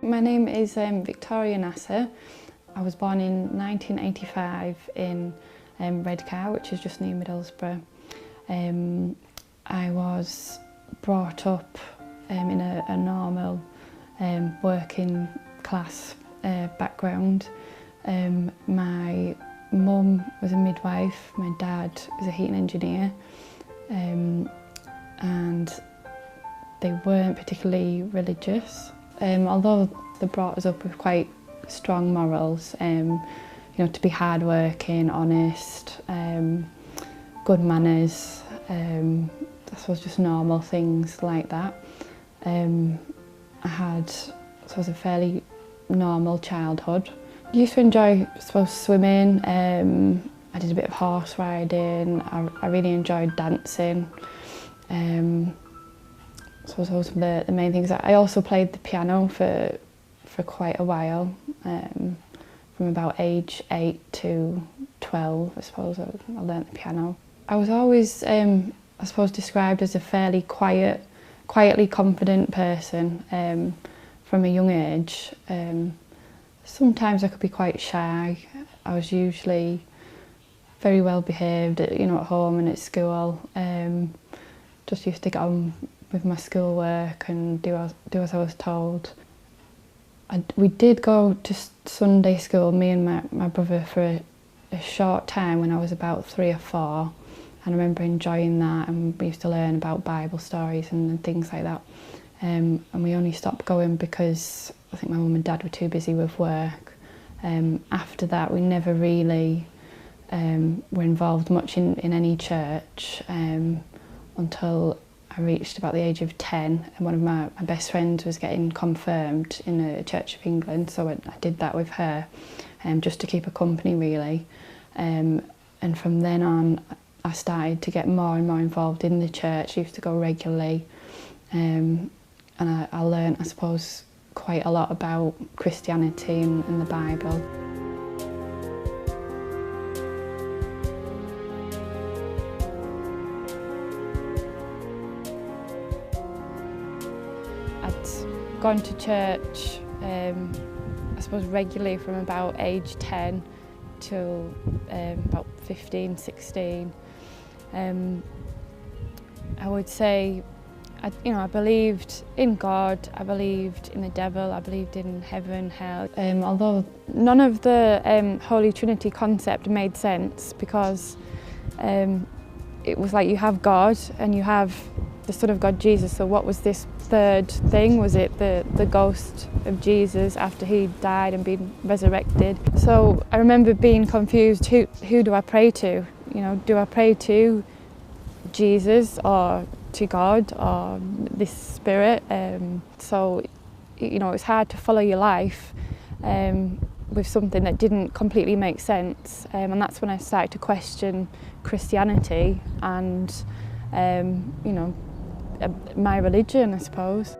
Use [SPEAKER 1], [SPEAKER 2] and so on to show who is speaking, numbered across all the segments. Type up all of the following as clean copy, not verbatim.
[SPEAKER 1] My name is Vicky Nasar. I was born in 1985 in Redcar, which is just near Middlesbrough. I was brought up in a normal working class background. My mum was a midwife, my dad was a heating engineer, and they weren't particularly religious. Although they brought us up with quite strong morals, you know, to be hardworking, honest, good manners, I suppose just normal things like that. I had, I suppose, a fairly normal childhood. I used to enjoy, I suppose, swimming. I did a bit of horse riding. I really enjoyed dancing. So those were the main things. I also played the piano for quite a while, from about age 8 to 12, I suppose, I learnt the piano. I was always, I suppose, described as a fairly quietly confident person from a young age. Sometimes I could be quite shy. I was usually very well behaved, you know, at home and at school. Just used to get on with my schoolwork and do as I was told. We did go to Sunday school, me and my brother, for a short time when I was about 3 or 4. And I remember enjoying that, and we used to learn about Bible stories and things like that. And we only stopped going because I think my mum and dad were too busy with work. After that, we never really were involved much in any church until I reached about the age of 10, and one of my best friends was getting confirmed in a Church of England, so I did that with her, just to keep her company, really. And from then on, I started to get more and more involved in the church. I used to go regularly, and I learned, I suppose, quite a lot about Christianity and the Bible. I'd gone to church, I suppose, regularly from about age 10 till about 15, 16. I would say, I believed in God, I believed in the devil, I believed in heaven, hell. Although none of the Holy Trinity concept made sense, because it was like you have God and you have the Son of God, Jesus, so what was this third thing? Was it the ghost of Jesus after he died and been resurrected? So I remember being confused, who do I pray to? You know, do I pray to Jesus or to God or this spirit? So, you know, it's hard to follow your life with something that didn't completely make sense, and that's when I started to question Christianity and, you know, my religion, I suppose.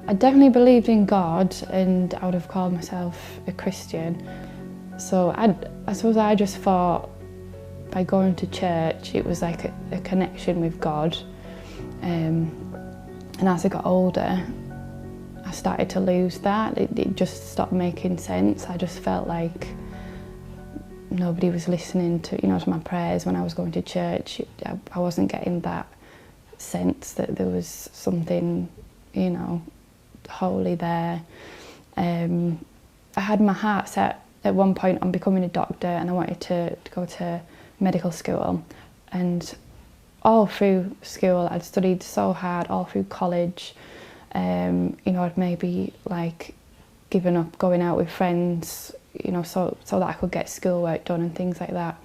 [SPEAKER 1] I definitely believed in God, and I would have called myself a Christian. So I suppose I just thought by going to church it was like a connection with God. And as I got older, I started to lose that. It just stopped making sense. I just felt like nobody was listening to, you know, to my prayers when I was going to church. I wasn't getting that sense that there was something, you know, holy there. I had my heart set at one point on becoming a doctor, and I wanted to go to medical school. And all through school I'd studied so hard, all through college. You know, I'd maybe like given up going out with friends, you know, so that I could get schoolwork done and things like that.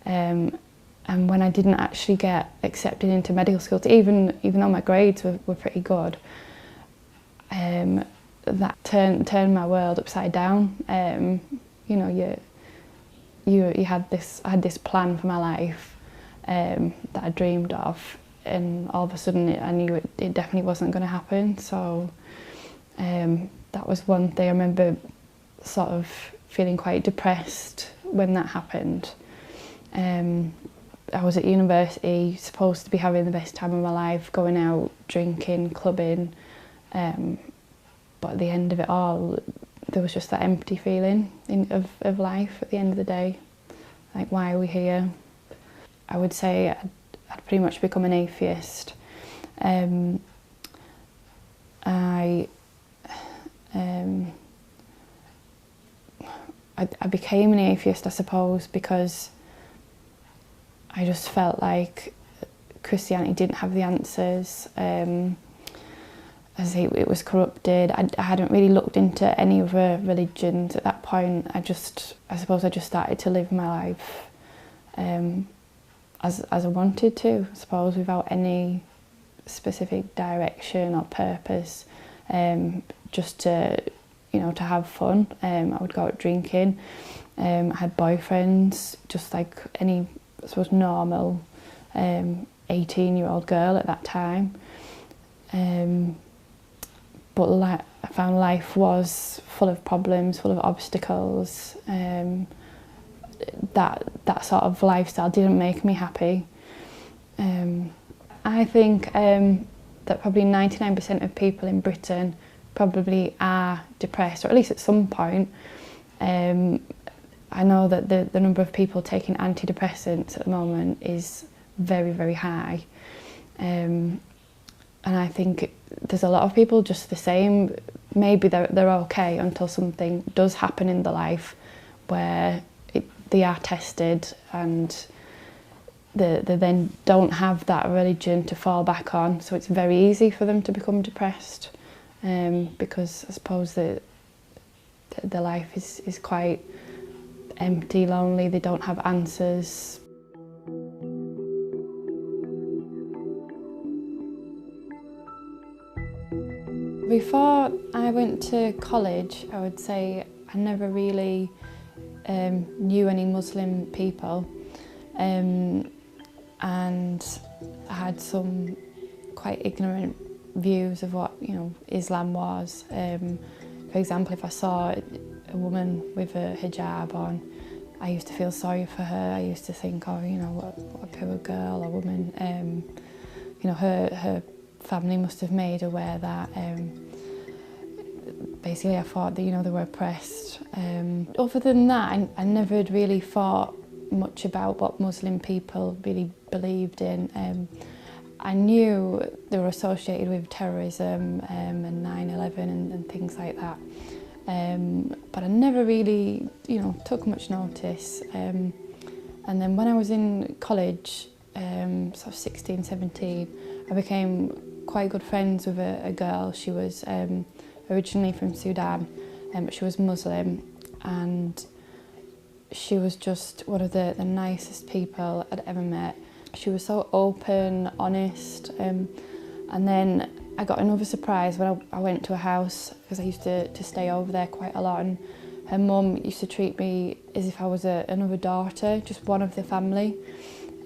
[SPEAKER 1] And when I didn't actually get accepted into medical school, even though my grades were pretty good, that turned my world upside down. You know, I had this plan for my life that I dreamed of, and all of a sudden I knew it definitely wasn't going to happen. So that was one thing. I remember sort of feeling quite depressed when that happened. I was at university, supposed to be having the best time of my life, going out, drinking, clubbing, but at the end of it all, there was just that empty feeling of life at the end of the day. Like, why are we here? I would say I'd pretty much become an atheist. I became an atheist, I suppose, because I just felt like Christianity didn't have the answers. As it was corrupted. I hadn't really looked into any other religions at that point. I suppose I just started to live my life as I wanted to, I suppose, without any specific direction or purpose, just to have fun. I would go out drinking. I had boyfriends, just like any, I suppose, normal 18-year-old girl at that time. But I found life was full of problems, full of obstacles. That sort of lifestyle didn't make me happy. I think that probably 99% of people in Britain probably are depressed, or at least at some point. I know that the number of people taking antidepressants at the moment is very, very high. And I think there's a lot of people just the same. Maybe they're okay until something does happen in their life where they are tested and they then don't have that religion to fall back on. So it's very easy for them to become depressed, because I suppose their life is quite empty, lonely, they don't have answers. Before I went to college, I would say I never really knew any Muslim people, and I had some quite ignorant views of what Islam was. For example, if I saw a woman with a hijab on, I used to feel sorry for her. I used to think, oh, what a poor girl or woman. Her family must have made her wear that. Basically, I thought that they were oppressed. Other than that, I never had really thought much about what Muslim people really believed in. I knew they were associated with terrorism and 9/11 and things like that. But I never really, took much notice. And then when I was in college, sort of 16, 17, I became quite good friends with a girl. She was originally from Sudan, but she was Muslim, and she was just one of the nicest people I'd ever met. She was so open, honest, and then I got another surprise when I went to a house, because I used to stay over there quite a lot, and her mum used to treat me as if I was another daughter, just one of the family.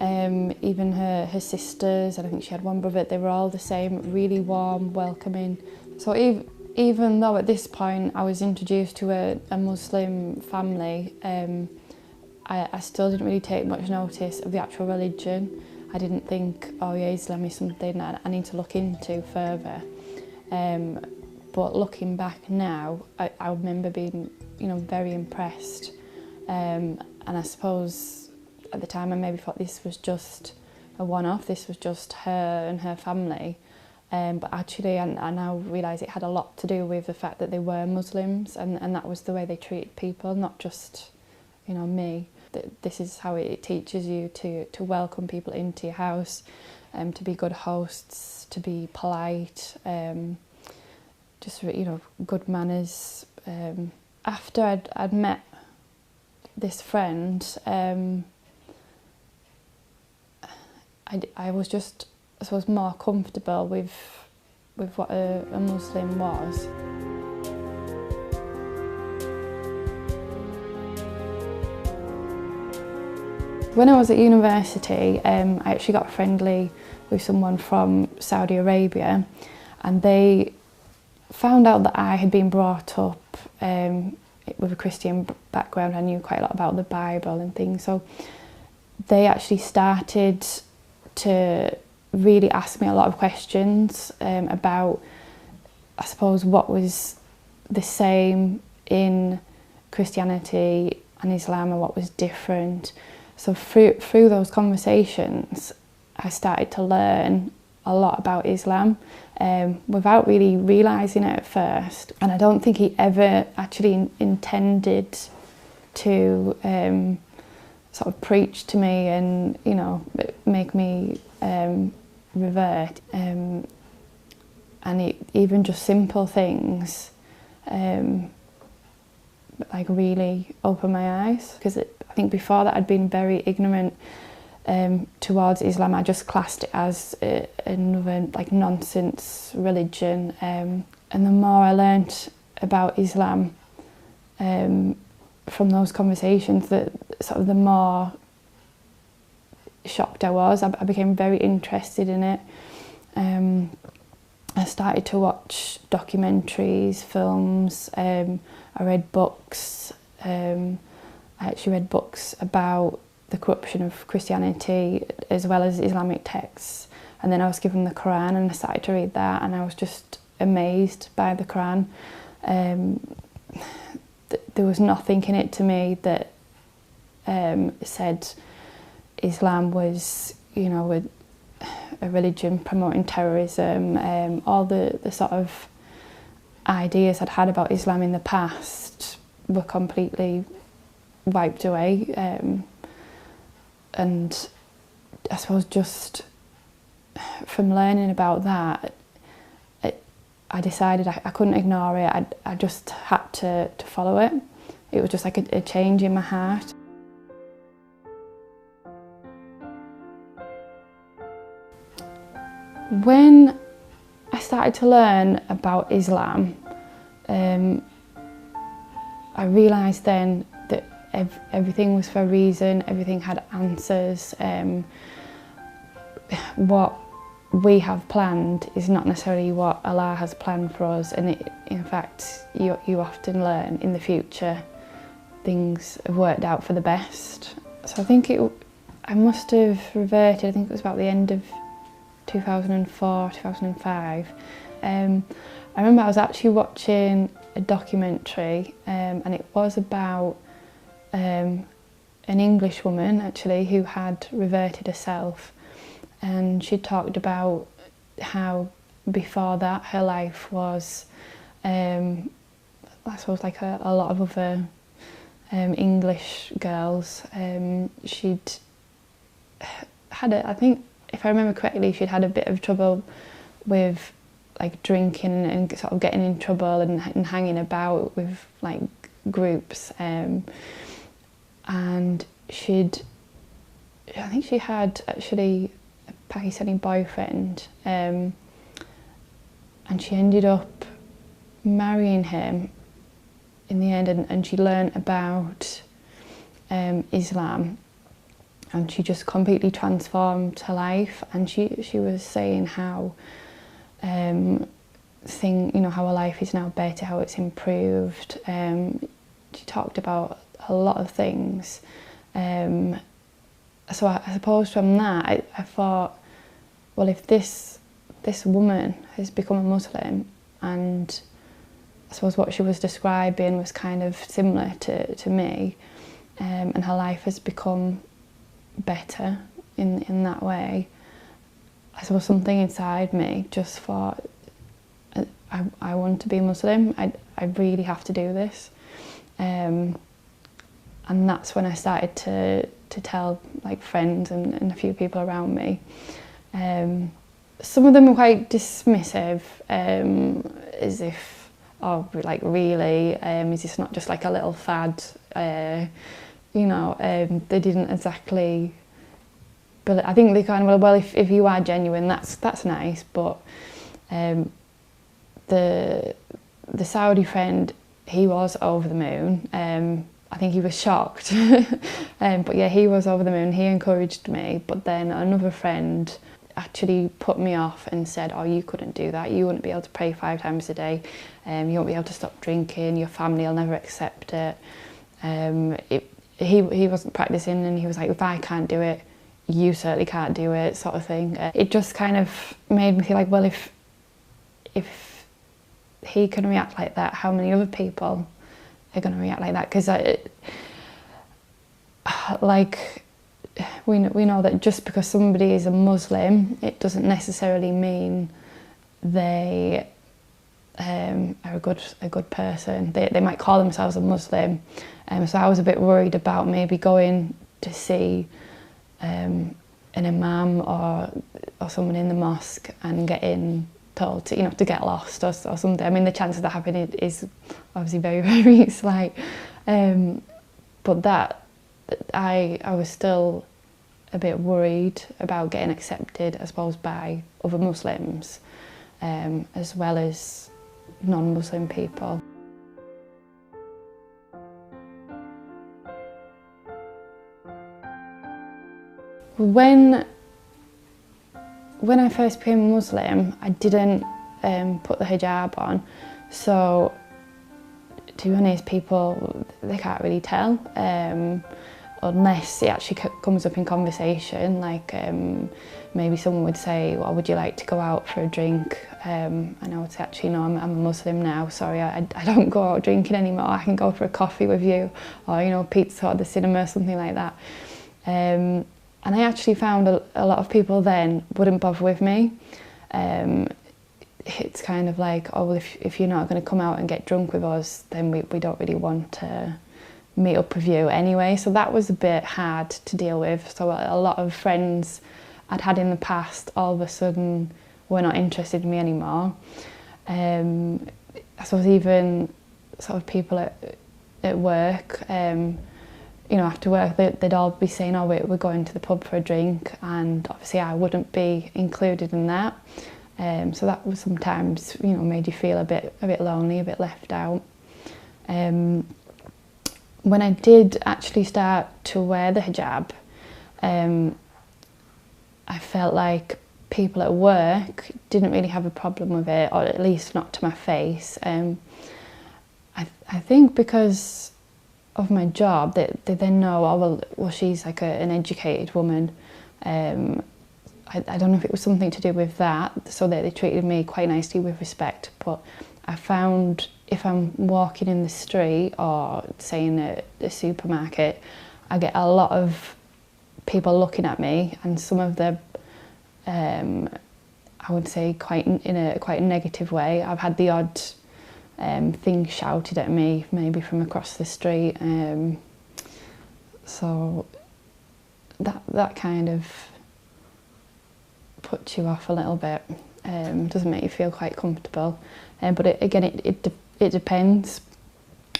[SPEAKER 1] Even her sisters, and I think she had one brother, they were all the same, really warm, welcoming. So even though at this point I was introduced to a Muslim family, I still didn't really take much notice of the actual religion. I didn't think, oh yeah, Islam is something that I need to look into further. But looking back now, I remember being, very impressed. And I suppose at the time I maybe thought this was just a one-off, this was just her and her family. But actually I now realise it had a lot to do with the fact that they were Muslims, and that was the way they treated people, not just, me. This is how it teaches you to welcome people into your house, to be good hosts, to be polite, just, good manners. After I'd met this friend, I was just, I suppose, more comfortable with what a Muslim was. When I was at university, I actually got friendly with someone from Saudi Arabia, and they found out that I had been brought up with a Christian background. I knew quite a lot about the Bible and things, so they actually started to really ask me a lot of questions about, I suppose, what was the same in Christianity and Islam and what was different. So through those conversations, I started to learn a lot about Islam without really realising it at first. And I don't think he ever actually intended to sort of preach to me and, you know, make me revert. And even just simple things like really opened my eyes, because I think before that I'd been very ignorant towards Islam. I just classed it as another like nonsense religion, and the more I learnt about Islam from those conversations, that sort of the more shocked I was. I became very interested in it. I started to watch documentaries, films. I read books. I actually read books about the corruption of Christianity as well as Islamic texts. And then I was given the Quran and I started to read that, and I was just amazed by the Quran. There was nothing in it to me that said Islam was, you know, a religion promoting terrorism. All the sort of ideas I'd had about Islam in the past were completely wiped away. And I suppose just from learning about that, I decided I couldn't ignore it. I just had to follow it. It was just like a change in my heart. When I started to learn about Islam, I realised then that everything was for a reason, everything had answers. What we have planned is not necessarily what Allah has planned for us, and in fact you often learn in the future things have worked out for the best. So I think I must have reverted, I think it was about the end of 2004, 2005. I remember I was actually watching a documentary and it was about an English woman actually who had reverted herself, and she talked about how before that her life was, I suppose, like a lot of other English girls. She'd had I think, if I remember correctly, she'd had a bit of trouble with like drinking and sort of getting in trouble and hanging about with like groups, and I think she had actually a Pakistani boyfriend, and she ended up marrying him in the end, and she learnt about Islam, and she just completely transformed her life. And she was saying how how her life is now better, how it's improved. She talked about a lot of things. So I suppose from that I thought, well, if this woman has become a Muslim, and I suppose what she was describing was kind of similar to me, and her life has become better in that way, I suppose something inside me just thought, I want to be Muslim. I really have to do this, and that's when I started to tell like friends and a few people around me. Some of them were quite dismissive, as if, oh, like really, is this not just like a little fad? They didn't exactly. But I think they kind of, well, if you are genuine, that's nice. But the Saudi friend, he was over the moon. I think he was shocked, but yeah, he was over the moon. He encouraged me. But then another friend actually put me off and said, oh, you couldn't do that. You wouldn't be able to pray 5 times a day. You won't be able to stop drinking. Your family will never accept it. he wasn't practicing, and he was like, if I can't do it, you certainly can't do it, sort of thing. It just kind of made me feel like, well, if he can react like that, how many other people are going to react like that? Because like we know that just because somebody is a Muslim, it doesn't necessarily mean they are a good person. They might call themselves a Muslim, so I was a bit worried about maybe going to see an imam or someone in the mosque and getting told to, to get lost or something. I mean, the chance of that happening is obviously very, very slight, but that I was still a bit worried about getting accepted, I suppose, by other Muslims, as well as non-Muslim people. When I first became a Muslim, I didn't put the hijab on, so to be honest, people, they can't really tell, unless it actually comes up in conversation, like maybe someone would say, well, would you like to go out for a drink? And I would say, actually, no, I'm a Muslim now, sorry, I don't go out drinking anymore, I can go for a coffee with you, or pizza or the cinema or something like that. And I actually found a lot of people then wouldn't bother with me. It's kind of like, oh, well, if you're not going to come out and get drunk with us, then we don't really want to meet up with you anyway. So that was a bit hard to deal with. So a lot of friends I'd had in the past all of a sudden were not interested in me anymore. I suppose even sort of people at work, after work, they'd all be saying, oh, we're going to the pub for a drink, and obviously I wouldn't be included in that. So that was sometimes, made you feel a bit lonely, a bit left out. When I did actually start to wear the hijab, I felt like people at work didn't really have a problem with it, or at least not to my face. I think because of my job, they then know, oh, well she's like an educated woman. I don't know if it was something to do with that, so that they treated me quite nicely with respect, but I found if I'm walking in the street or say in a supermarket, I get a lot of people looking at me, and some of them, I would say in a quite negative way. I've had the odd thing shouted at me, maybe from across the street, so that kind of puts you off a little bit, doesn't make you feel quite comfortable, but it depends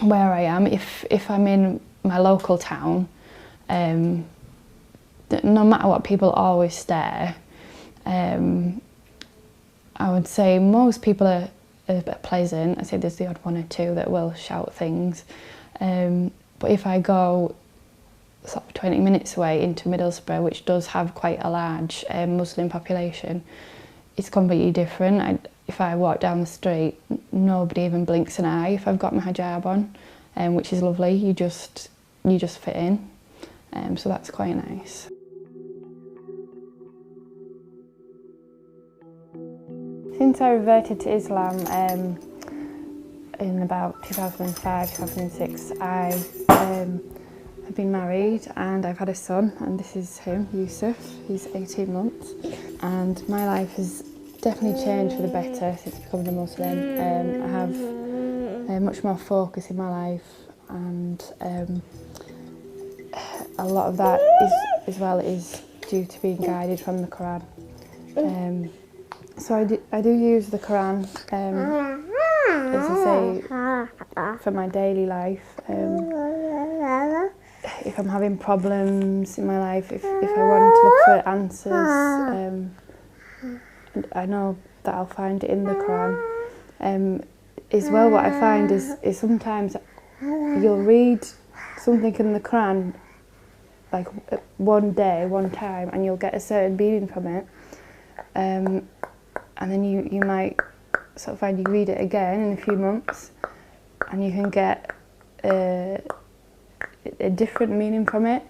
[SPEAKER 1] where I am. If I'm in my local town, no matter what, people always stare. I would say most people are a bit pleasant. I'd say there's the odd one or two that will shout things, but if I go sort of 20 minutes away into Middlesbrough, which does have quite a large Muslim population, it's completely different. If I walk down the street, nobody even blinks an eye if I've got my hijab on, which is lovely. You just fit in, so that's quite nice. Since I reverted to Islam in about 2005, 2006, I I've been married and I've had a son, and this is him, Yusuf. He's 18 months, and my life has definitely changed for the better since becoming a Muslim. I have much more focus in my life, and a lot of that is due to being guided from the Quran. So I do use the Quran, as I say, for my daily life. If I'm having problems in my life, if I want to look for answers, I know that I'll find it in the Quran. As well, what I find is sometimes you'll read something in the Quran like one day, one time, and you'll get a certain meaning from it. And then you might sort of find you read it again in a few months, and you can get a different meaning from it.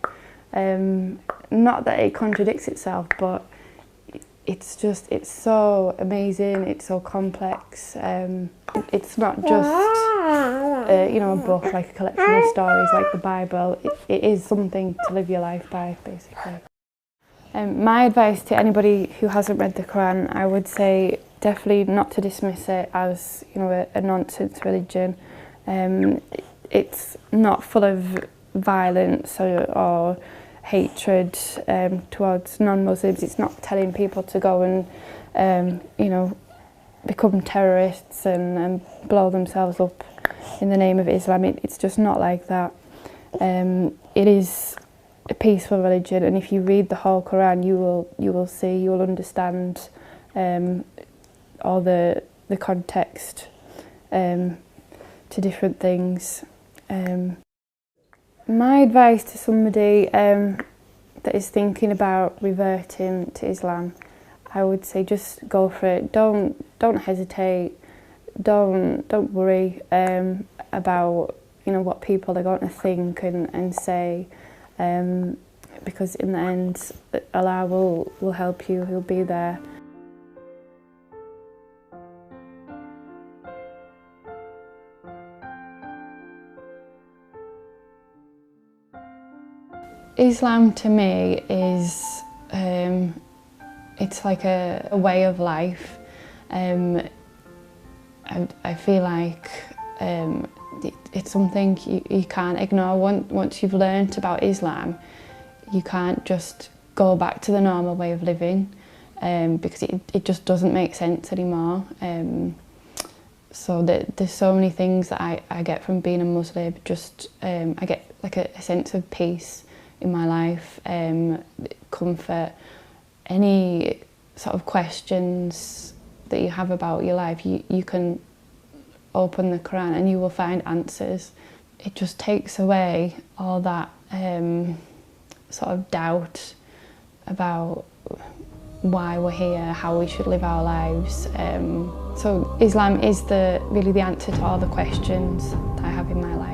[SPEAKER 1] Not that it contradicts itself, but it's so amazing, it's so complex. It's not just a book, like a collection of stories like the Bible. It is something to live your life by, basically. My advice to anybody who hasn't read the Quran, I would say definitely not to dismiss it as a nonsense religion. It's not full of violence or hatred towards non-Muslims. It's not telling people to go and become terrorists and blow themselves up in the name of Islam. It's just not like that. It is a peaceful religion, and if you read the whole Quran, you will understand all the context to different things. My advice to somebody that is thinking about reverting to Islam, I would say just go for it. Don't hesitate. Don't worry about what people are going to think and say, because in the end Allah will help you. He'll be there. Islam to me is it's like a way of life. I feel like it's something you can't ignore. Once you've learnt about Islam, you can't just go back to the normal way of living because it just doesn't make sense anymore. So there's so many things that I get from being a Muslim. I get like a sense of peace in my life, comfort. Any sort of questions that you have about your life, you can open the Quran and you will find answers. It just takes away all that sort of doubt about why we're here, how we should live our lives. So Islam is really the answer to all the questions that I have in my life.